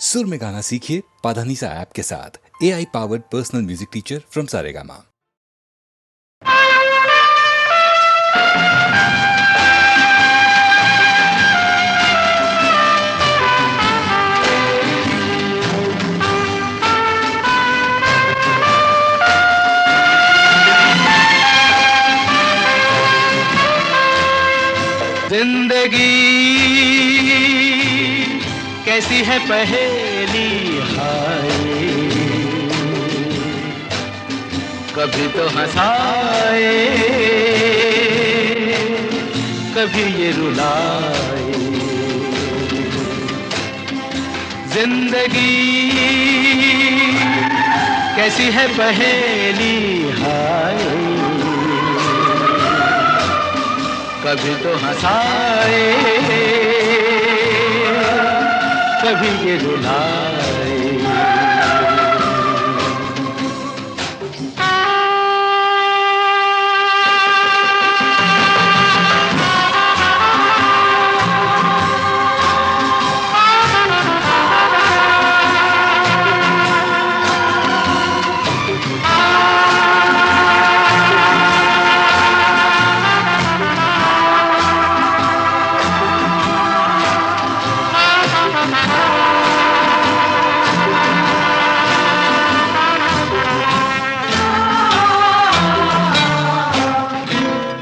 सुर में गाना सीखिए पाधानीसा ऐप के साथ। AI powered personal music teacher from Saregama. जिंदगी कैसी है पहेली हाय, कभी तो हंसाए कभी ये रुलाए। जिंदगी कैसी है पहेली हाय, कभी तो हंसाए कभी ये रुलाए।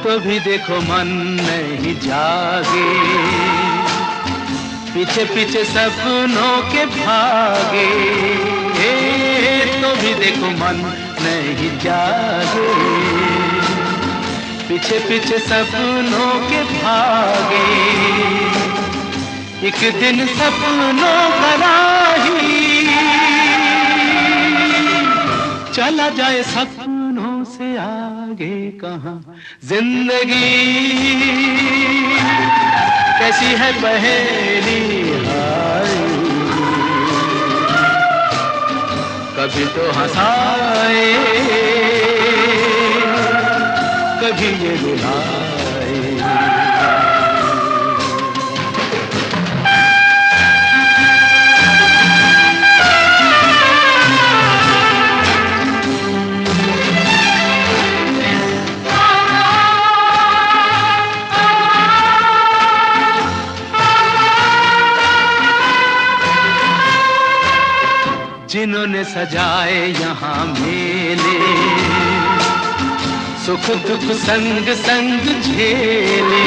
तो भी देखो मन नहीं जागे, पीछे पीछे सपनों के भागे। तो भी देखो मन नहीं जागे, पीछे पीछे सपनों के भागे। एक दिन सपनों का राही चला जाए सपनों से आगे कहाँ। जिंदगी कैसी है पहेली हाय, कभी तो हंसाए कभी ये रुलाए। जिन्होंने सजाए यहाँ मेले, सुख दुख संग संग झेले।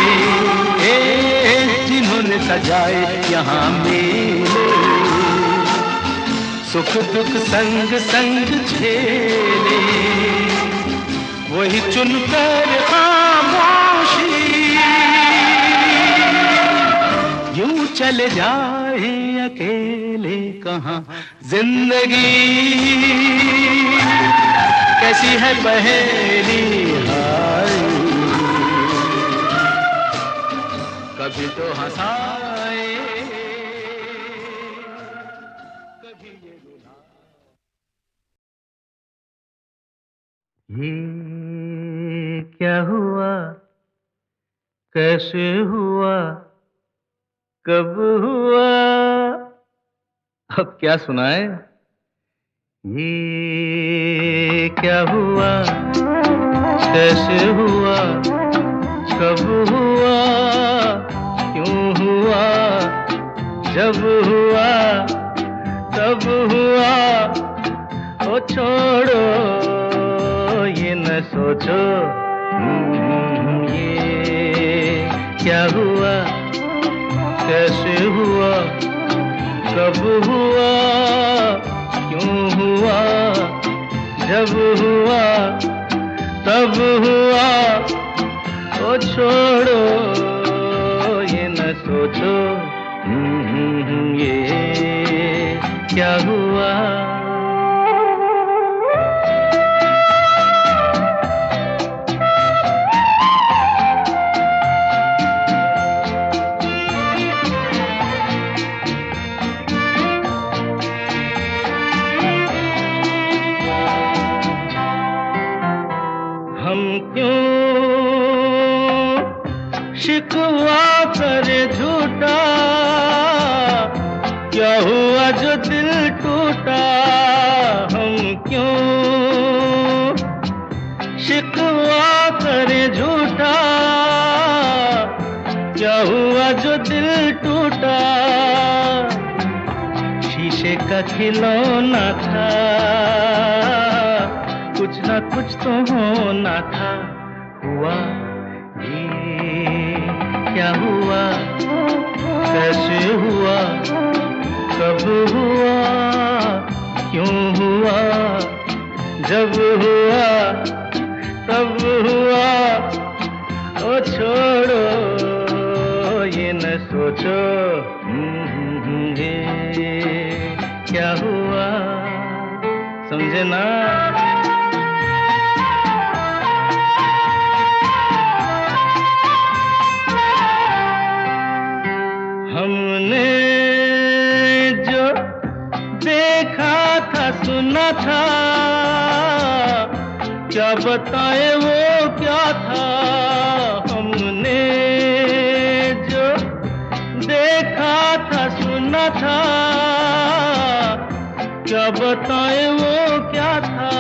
जिन्होंने सजाए यहाँ मेले, सुख दुख संग संग झेले। वही चुनकर खामोशी यूं चले जाए अकेले कहाँ। जिंदगी कैसी है पहेली हाय, कभी तो हंसाए कभी ये रुलाए। ये क्या हुआ, कैसे हुआ, कब हुआ, अब क्या सुनाए। ये क्या हुआ, कैसे हुआ, कब हुआ, क्यों हुआ, जब हुआ तब हुआ। ओ छोड़ो ये न सोचो, ये क्या हुआ, कैसे हुआ, कब हुआ, क्यों हुआ, जब हुआ तब हुआ। ओ छोड़ो ये न सोचो, ये क्या हुआ। हम क्यों शिकवा करे झूठा, क्या हुआ जो दिल टूटा हम क्यों शिकवा करे झूठा, क्या हुआ जो दिल टूटा, शीशे का खिलौना था, कुछ ना कुछ तो होना था। हुआ ये क्या हुआ, कैसे हुआ, कब हुआ, क्यों हुआ, जब हुआ तब हुआ। ओ छोड़ो ये न सोचो ये क्या हुआ, समझे ना। हमने जो देखा था सुना था, क्या बताए वो क्या था। हमने जो देखा था सुना था, क्या बताए वो क्या था।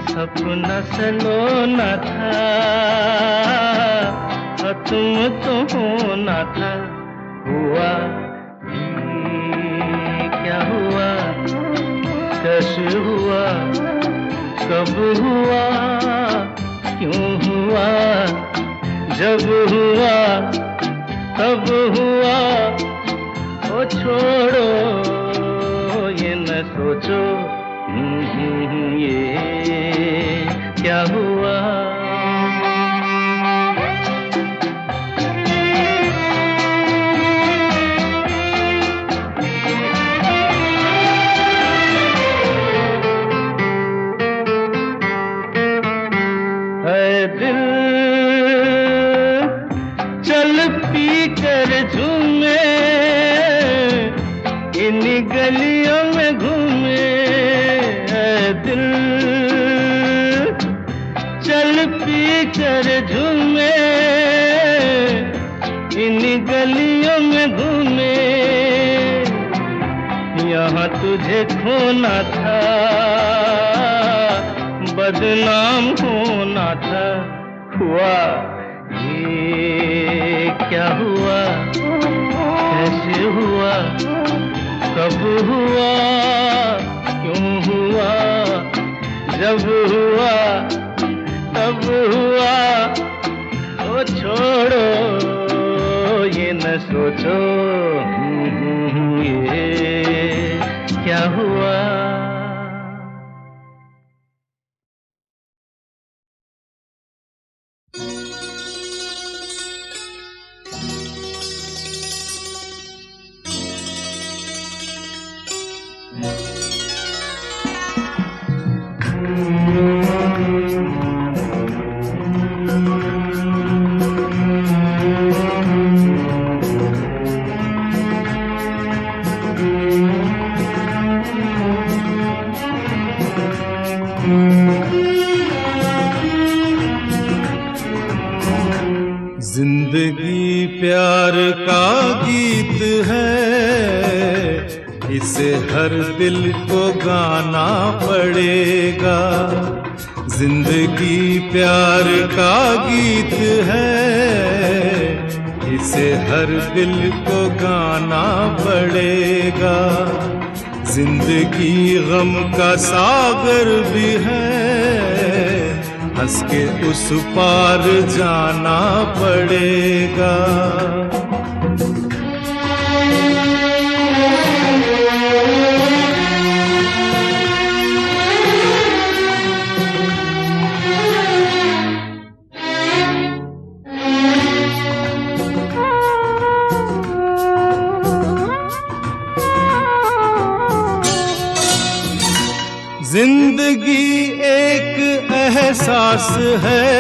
सपना सलोना था, तुम तो होना था। हुआ ये क्या हुआ, कैसे हुआ, कब हुआ, क्यों हुआ, जब हुआ तब हुआ। ओ छोड़ो ये न सोचो ये क्या हुआ। दिल चल पी कर झूमे, इन गलियों में घूमे। दिल चल पी कर झूमे, इन गलियों में घूमे। यहाँ तुझे खोना था, बदनाम होना था। हुआ ये क्या हुआ, कैसे हुआ, कब हुआ, क्यों हुआ, जब हुआ तब हुआ। ओ छोड़ो ये न सोचो ये क्या हुआ। जिंदगी प्यार का गीत है, इसे हर दिल को गाना पड़ेगा। जिंदगी प्यार का गीत है, इसे हर दिल को गाना पड़ेगा। जिंदगी गम का सागर भी है, हंस के उस पार जाना पड़ेगा। जिंदगी एक एहसास है,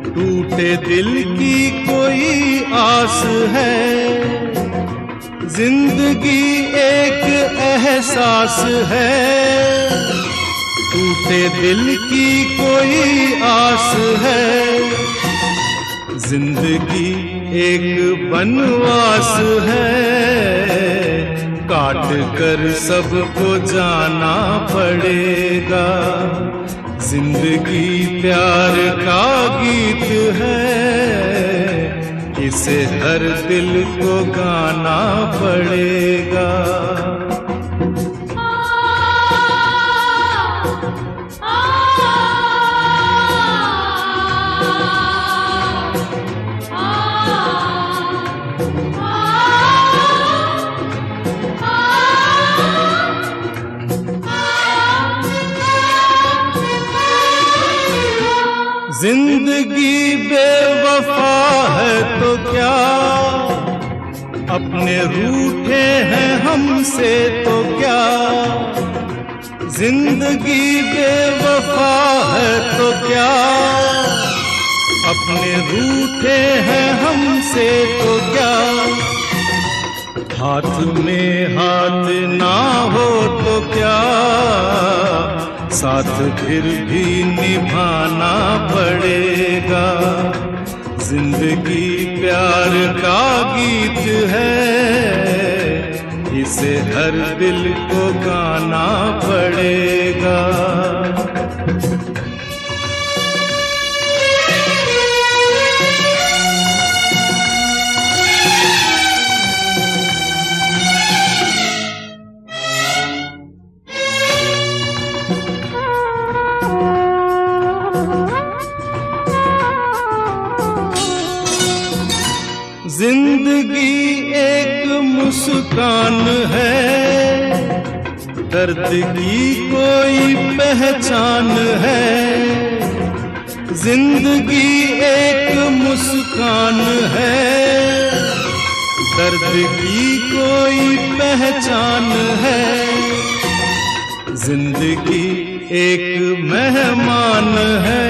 टूटे दिल की कोई आस है। जिंदगी एक एहसास है, टूटे दिल की कोई आस है। जिंदगी एक बनवास है, काट कर सबको जाना पड़ेगा। जिंदगी प्यार का गीत है, इसे हर दिल को गाना पड़ेगा। जिंदगी बेवफा है तो क्या, अपने रूठे हैं हमसे तो क्या। जिंदगी बेवफा है तो क्या, अपने रूठे हैं हमसे तो क्या। हाथ में हाथ ना हो तो क्या, साथ फिर भी निभाना पड़ेगा। जिंदगी प्यार का गीत है, इसे हर दिल को गाना पड़ेगा। जिंदगी एक मुस्कान है, दर्द की कोई पहचान है। जिंदगी एक मुस्कान है, दर्द की कोई पहचान है। जिंदगी एक मेहमान है,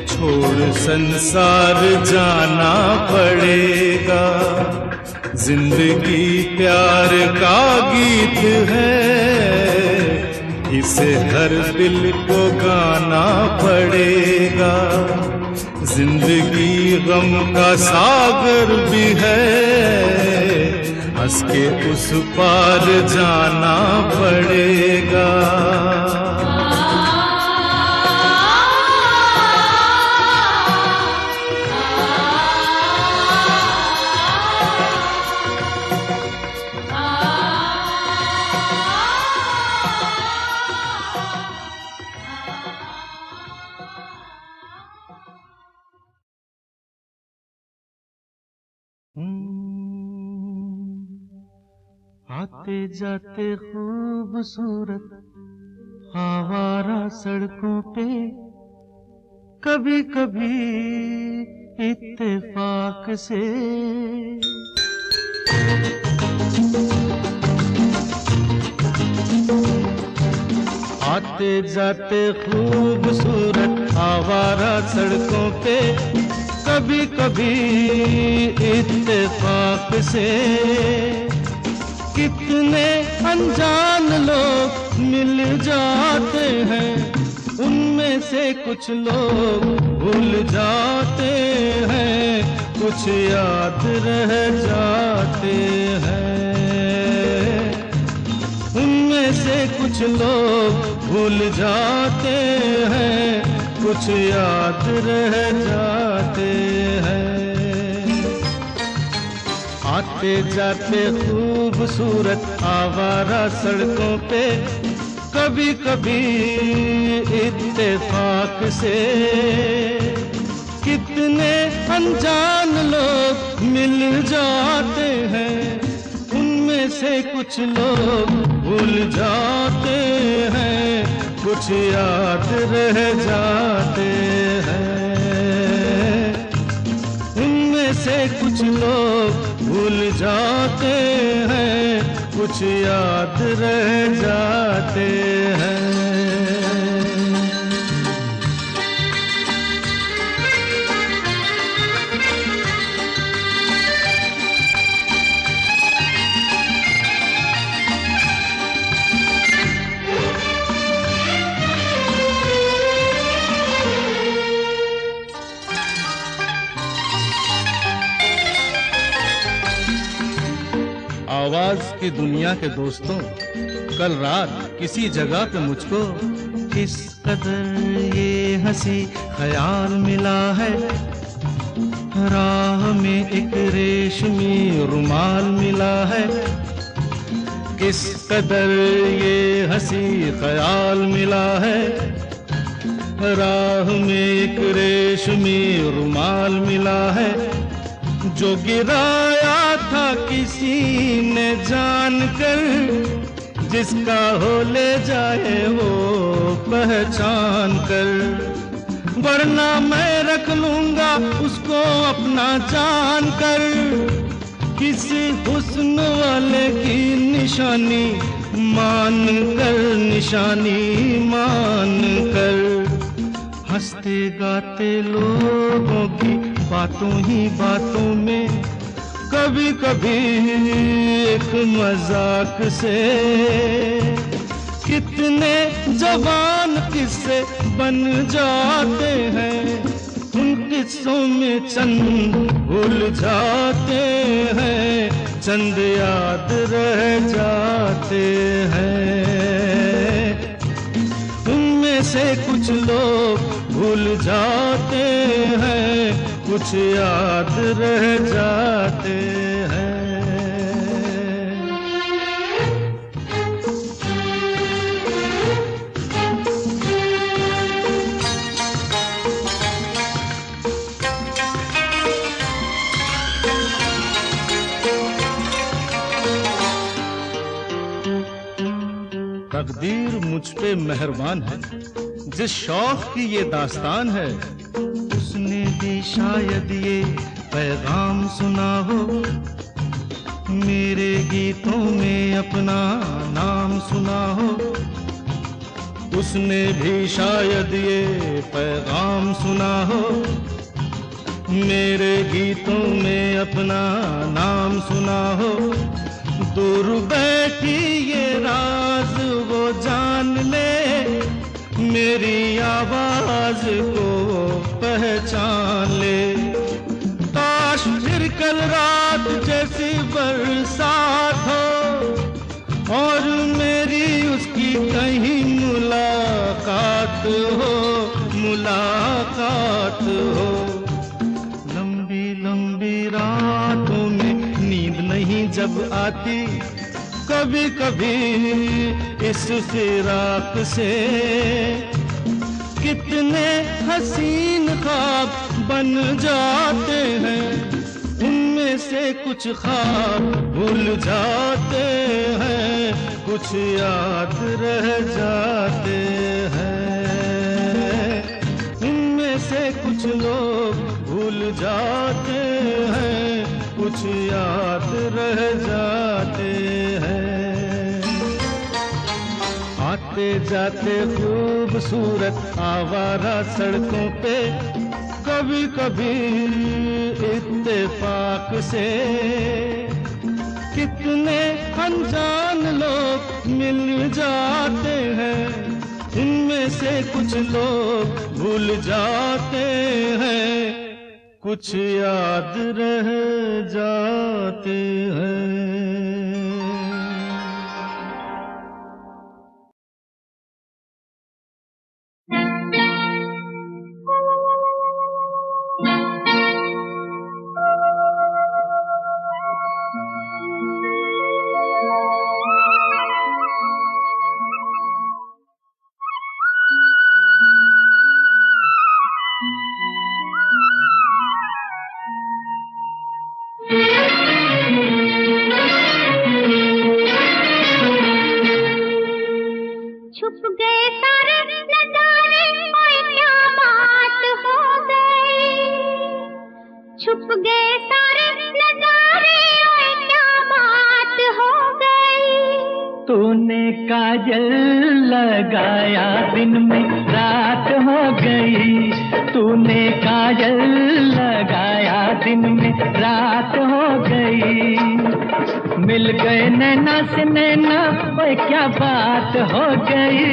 छोड़ संसार जाना पड़ेगा। जिंदगी प्यार का गीत है, इसे हर दिल को गाना पड़ेगा। जिंदगी गम का सागर भी है, हंस के उस पार जाना पड़ेगा। आते जाते खूबसूरत आवारा सड़कों पे, कभी कभी इत्तेफाक से। आते जाते खूबसूरत आवारा सड़कों पे, कभी कभी इत्तेफाक से। कितने अनजान लोग मिल जाते हैं, उनमें से कुछ लोग भूल जाते हैं, कुछ याद रह जाते हैं। उनमें से कुछ लोग भूल जाते हैं, कुछ याद रह जाते हैं। आते जाते खूबसूरत आवारा सड़कों पे, कभी कभी इत्तेफाक से। कितने अनजान लोग मिल जाते हैं, उनमें से कुछ लोग भूल जाते हैं, कुछ याद रह जाते हैं। उनमें से कुछ लोग भूल जाते हैं, कुछ याद रह जाते हैं। आवाज की दुनिया के दोस्तों, कल रात किसी जगह पे मुझको किस कदर ये हंसी ख्याल मिला है, राह में एक रेशमी रुमाल मिला है। किस कदर ये हंसी ख्याल मिला है, राह में एक रेशमी रुमाल मिला है। जो गिराया था किसी ने जानकर, जिसका हो ले जाए वो पहचान कर, वरना मैं रख लूंगा उसको अपना जान कर। किसी हुस्न वाले की निशानी मान कर, निशानी मान कर। हंसते गाते लोगों की बातों ही बातों में कभी कभी एक मजाक से कितने जवान किस्से बन जाते हैं। उन किस्सों में चंद भूल जाते हैं, चंद याद रह जाते हैं। उनमें से कुछ लोग भूल जाते हैं, कुछ याद रह जाते हैं। तकदीर मुझ पे मेहरबान है, जिस शौक की ये दास्तान है, उसने भी शायद ये पैगाम सुना हो। मेरे गीतों में अपना नाम सुना हो, उसने भी शायद ये पैगाम सुना हो। मेरे गीतों में अपना नाम सुना हो। दूर बैठी ये राज वो जान ले, मेरी आवाज को पहचान ले। काश फिर कल रात जैसी बरसात हो और मेरी उसकी कहीं मुलाकात हो, मुलाकात हो। लंबी लंबी रातों में नींद नहीं जब आती, कभी कभी इस फिराक से कितने हसीन ख्वाब बन जाते हैं। उनमें से कुछ ख्वाब भूल जाते हैं, कुछ याद रह जाते हैं। उनमें से कुछ लोग भूल जाते हैं, कुछ याद रह जाते हैं। आते जाते खूबसूरत आवारा सड़कों पे कभी कभी इत्तेफाक से कितने अनजान लोग मिल जाते हैं। उनमें से कुछ लोग भूल जाते हैं, कुछ याद रह जाते हैं। छुप गए सारे नजारे, ओए क्या बात हो गई। छुप गए सारे नजारे, ओए क्या बात हो गई। तूने काजल लगाया दिन में रात हो गई। तूने काजल लगाया दिन में रात हो गई। मिल गए नैना से नैना, ओए क्या बात हो गई।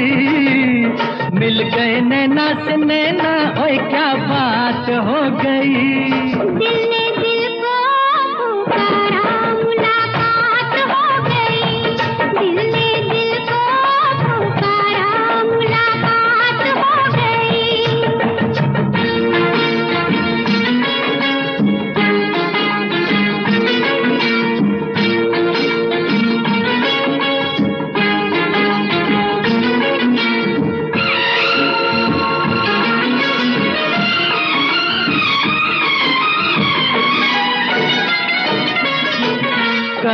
मिल गए नैना से नैना, ओए क्या बात हो गई। दिल ने दिल को पुकारा, मुलाकात हो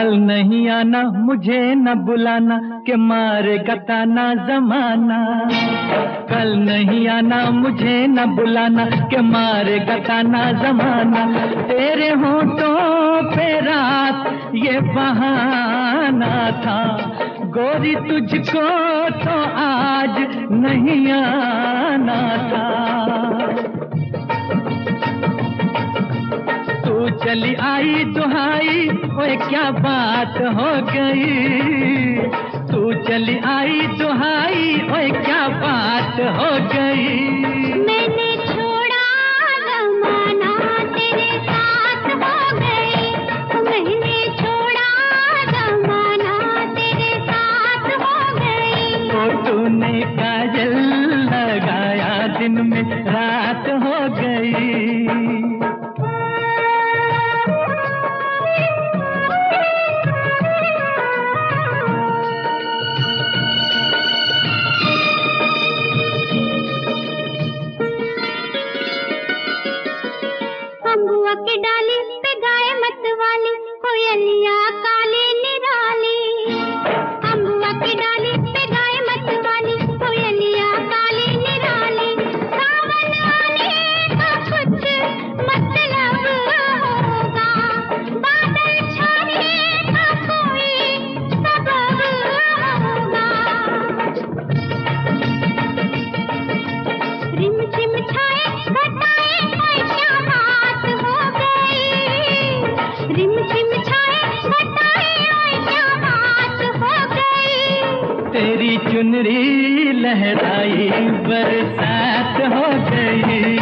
कल नहीं आना मुझे न बुलाना कि मारेगा ताना जमाना। कल नहीं आना मुझे न बुलाना कि मारेगा ताना जमाना। तेरे होठों पे रात ये बहाना था, गोरी तुझको तो आज नहीं आना था। तू चली आई दुहाई, ओए क्या बात हो गई। तू चली आई दुहाई, ओए क्या बात हो गई। मैंने छोड़ा जमाना तेरे साथ हो गई। मैंने छोड़ा जमाना तेरे साथ हो गई। तो तूने काजल लगाया दिन में रात हो गई। अम्बुआ की डाली पे गाय मत वाली, कोयलिया काली निराली। अम्बुआ की डाली पे गाय मत वाली, कोयलिया काली निराली। सावन आने का कुछ मतलब होगा, बादल छाने का कोई सबब होगा। रिम झिम छाए घटाए, ओए क्या बात हो गई। रिम झिम छाए घटाए, ओए क्या बात हो गई। तेरी चुनरी लहराई बरसात हो गई।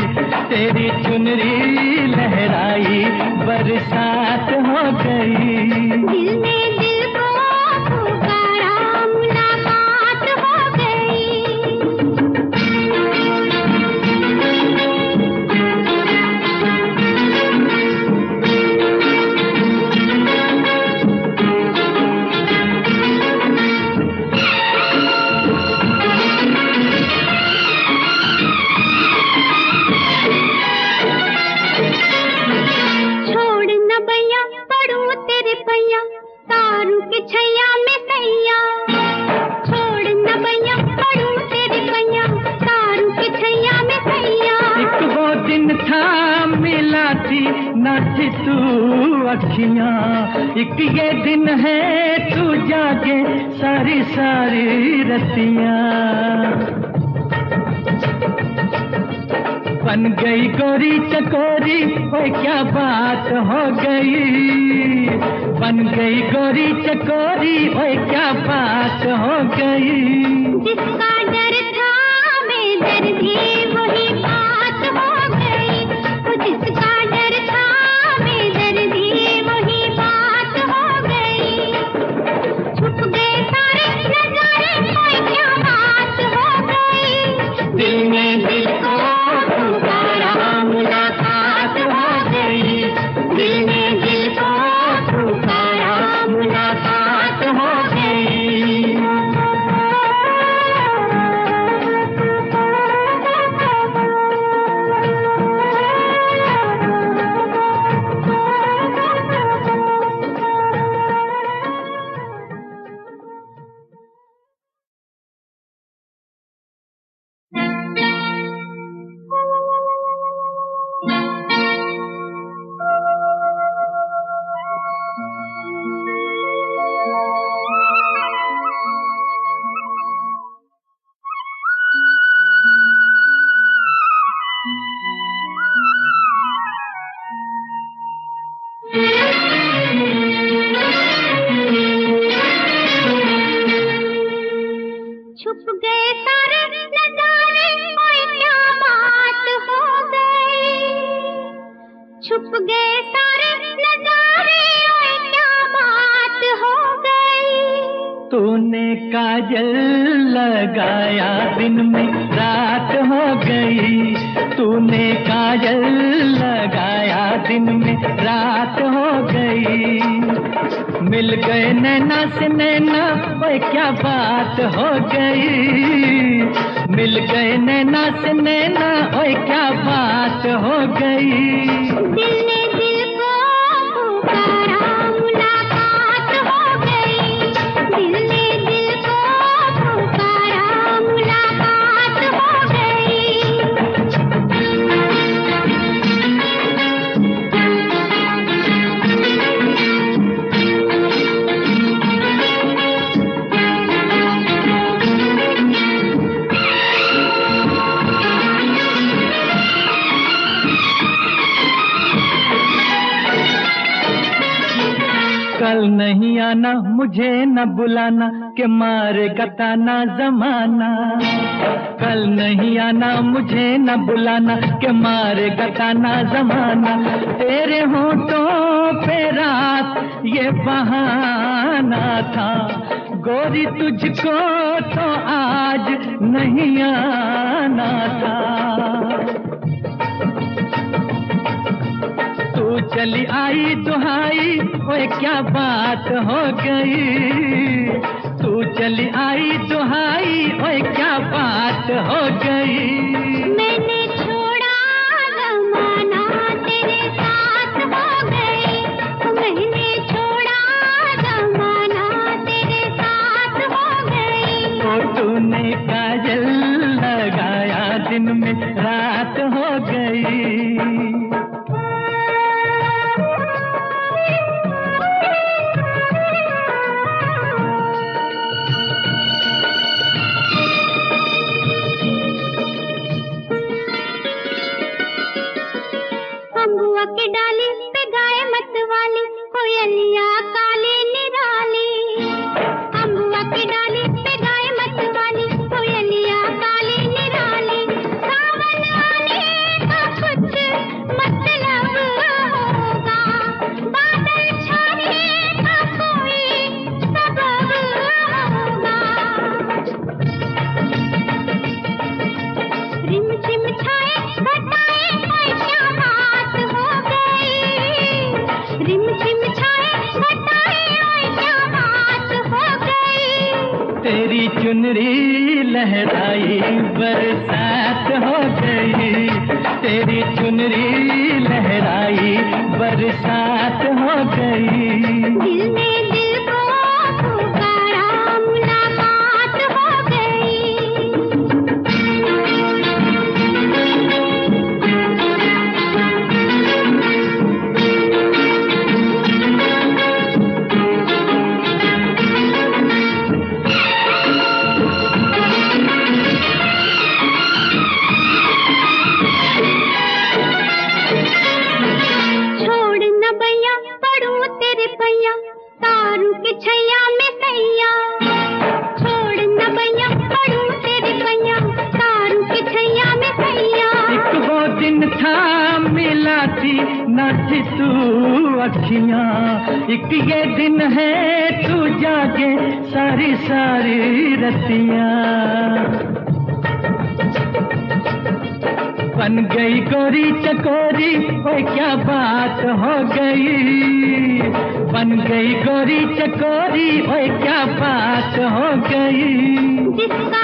तेरी चुनरी लहराई बरसात हो गई। दिल ने दिल को पुकारा, मुलाकात हो गई। छोड़ न भैया पड़ू तेरे पैया, तारू के छैया में सैया। छोड़ न भैया पड़ू तेरे पैया, तारू के छैया में सैया। एक वो दिन था मिला थी न थी तू अखियां, एक ये दिन है तू जागे सारी सारी रतियां। बन गई गोरी चकोरी, ओए क्या बात हो गई। बन गई गोरी चकोरी, ओए क्या बात हो गई। जिसका डर था बेदर्दी, वही बात हो गई। वो जिसका डर था बेदर्दी, वही बात हो गई। छुप गए सारे नजारे, ओए क्या बात हो गई। दिल में दिल को पुकारा, मुलाकात हो गई। दिल में दिल को पुकारा, मुलाकात हो गई। छुप गए सारे नजारे, ओए क्या बात हो गई। छुप गए सारे नजारे, ओए क्या बात हो गई। तूने काजल लगाया दिन में रात हो गई। तूने काजल लगाया दिन में रात हो गई। मिल गए नैना से नैना, ओए क्या बात हो गई। मिल गए नैना से नैना, ओए क्या बात हो गई। दिल ने दिल को पुकारा, मुलाकात आना मुझे न बुलाना कि मारेगा ताना जमाना। कल नहीं आना मुझे न बुलाना कि मारेगा ताना जमाना। तेरे होठों पे रात ये बहाना था, गोरी तुझको तो आज नहीं आना था। तू चली आई दुहाई, ओए क्या बात हो गई। तू चली आई दुहाई, ओए क्या बात हो गई। मैंने छोड़ा जमाना तेरे साथ हो गई। मैंने छोड़ा जमाना तेरे साथ हो गई। तो तूने काजल लगाया दिन में रात हो गई। अम्बुआ की डाली पे गाय मत वाली, कोयलिया काली निराली। अम्बुआ की डाली पे गाय मत वाली, कोयलिया काली निराली। सावन आने का कुछ मतलब होगा, बादल छाने का कोई सबब होगा। रिम झिम छाए घटाए, ओए क्या बात हो गई। रिम झिम छाए घटाए, ओए क्या बात हो गई। तेरी चुनरी लहराई बरसात हो गई। तेरी चुनरी लहराई बरसात हो गई। दिल ने दिल को पुकारा, मुलाकात हो गई। छोड़ न भैया पड़ूं तेरे पैया, तारू के छैया में सैया। छोड़ न भैया पड़ूं तेरे पैया, तारू के छैया में सैया। एक वो दिन था मिला थी न थी तू अखियां, एक ये दिन है तू जागे सारी सारी रतियां। बन गई गोरी चकोरी, ओए क्या बात हो गई। बन गई गोरी चकोरी, ओए क्या बात हो गई। जिसका